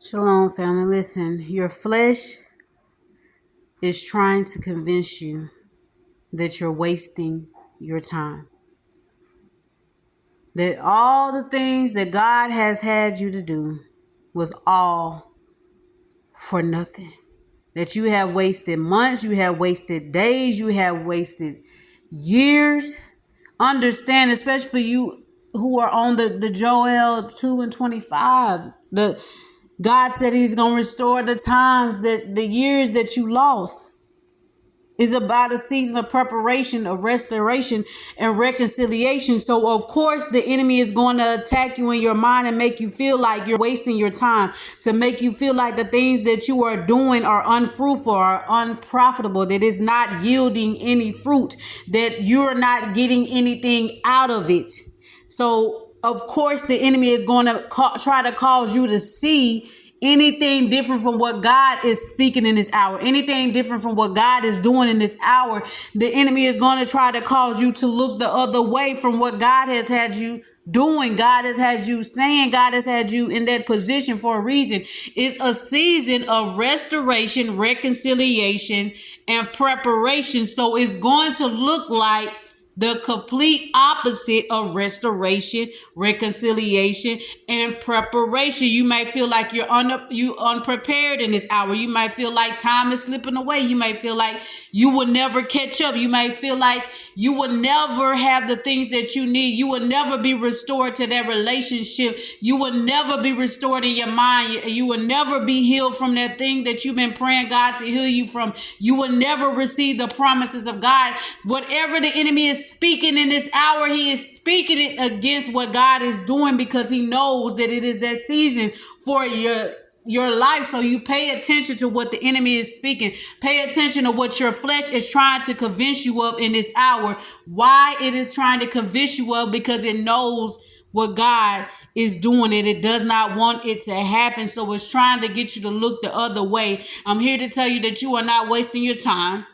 Shalom, family. Listen, your flesh is trying to convince you that you're wasting your time. That all the things that God has had you to do was all for nothing. That you have wasted months, you have wasted days, you have wasted years. Understand, especially for you who are on the Joel 2 and 25. God said he's going to restore the times, that the years that you lost. Is about a season of preparation, of restoration, and reconciliation. So, of course, the enemy is going to attack you in your mind and make you feel like you're wasting your time, to make you feel like the things that you are doing are unfruitful, are unprofitable, that is not yielding any fruit, that you're not getting anything out of it. So, of course, the enemy is going to try to cause you to see anything different from what God is speaking in this hour, anything different from what God is doing in this hour. The enemy is going to try to cause you to look the other way from what God has had you doing. God has had you saying, God has had you in that position for a reason. It's a season of restoration, reconciliation, and preparation. So it's going to look like the complete opposite of restoration, reconciliation, and preparation. You might feel like you're unprepared in this hour. You might feel like time is slipping away. You might feel like you will never catch up. You might feel like you will never have the things that you need. You will never be restored to that relationship. You will never be restored in your mind. You will never be healed from that thing that you've been praying God to heal you from. You will never receive the promises of God. Whatever the enemy is speaking in this hour, he is speaking it against what God is doing, because he knows that it is that season for your life. So you pay attention to what the enemy is speaking. Pay attention to what your flesh is trying to convince you of in this hour. Why it is trying to convince you of, because it knows what God is doing, and it does not want it to happen. So it's trying to get you to look the other way. I'm here to tell you that you are not wasting your time.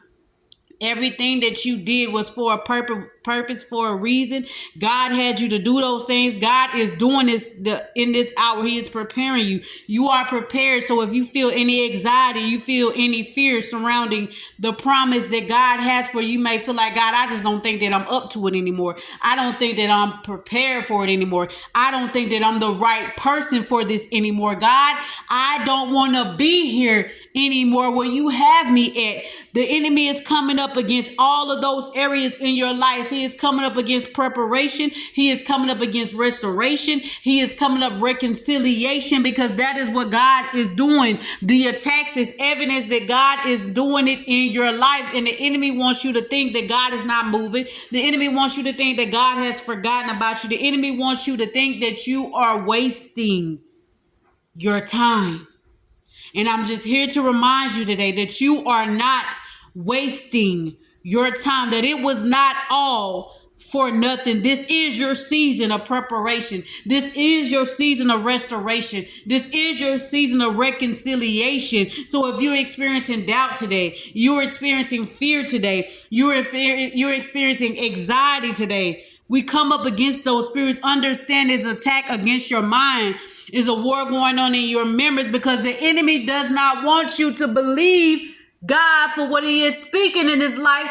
Everything that you did was for a purpose, for a reason. God had you to do those things. God is doing this in this hour. He is preparing you. You are prepared. So if you feel any anxiety, you feel any fear surrounding the promise that God has for you, you may feel like, God, I just don't think that I'm up to it anymore. I don't think that I'm prepared for it anymore. I don't think that I'm the right person for this anymore. God, I don't want to be here anymore where you have me at. The enemy is coming up against all of those areas in your life. He is coming up against preparation. He is coming up against restoration. He is coming up reconciliation, because that is what God is doing. The attacks is evidence that God is doing it in your life, and the enemy wants you to think that God is not moving. The enemy wants you to think that God has forgotten about you. The enemy wants you to think that you are wasting your time. And I'm just here to remind you today that you are not wasting your time, that it was not all for nothing. This is your season of preparation. This is your season of restoration. This is your season of reconciliation. So if you're experiencing doubt today, you're experiencing fear today, you're experiencing anxiety today, we come up against those spirits. Understand this attack against your mind is a war going on in your members, because the enemy does not want you to believe God for what he is speaking in his life,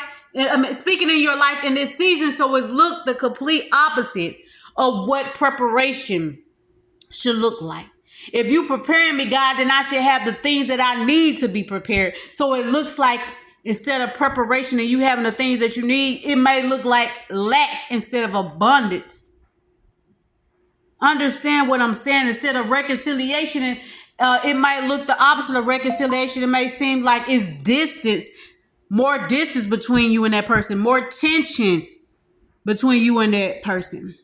speaking in your life in this season. So it's look the complete opposite of what preparation should look like. If you preparing me, God, then I should have the things that I need to be prepared. So it looks like instead of preparation and you having the things that you need, it may look like lack instead of abundance. Understand what I'm saying. Instead of reconciliation, it might look the opposite of reconciliation. It may seem like it's distance, more distance between you and that person, more tension between you and that person.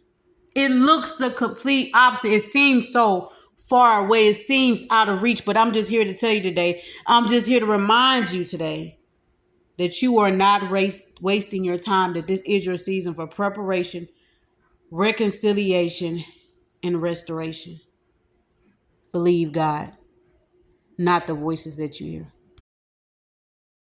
It looks the complete opposite. It seems so far away. It seems out of reach. But I'm just here to tell you today, I'm just here to remind you today that you are not wasting your time, that this is your season for preparation, reconciliation, and restoration. Believe God, not the voices that you hear.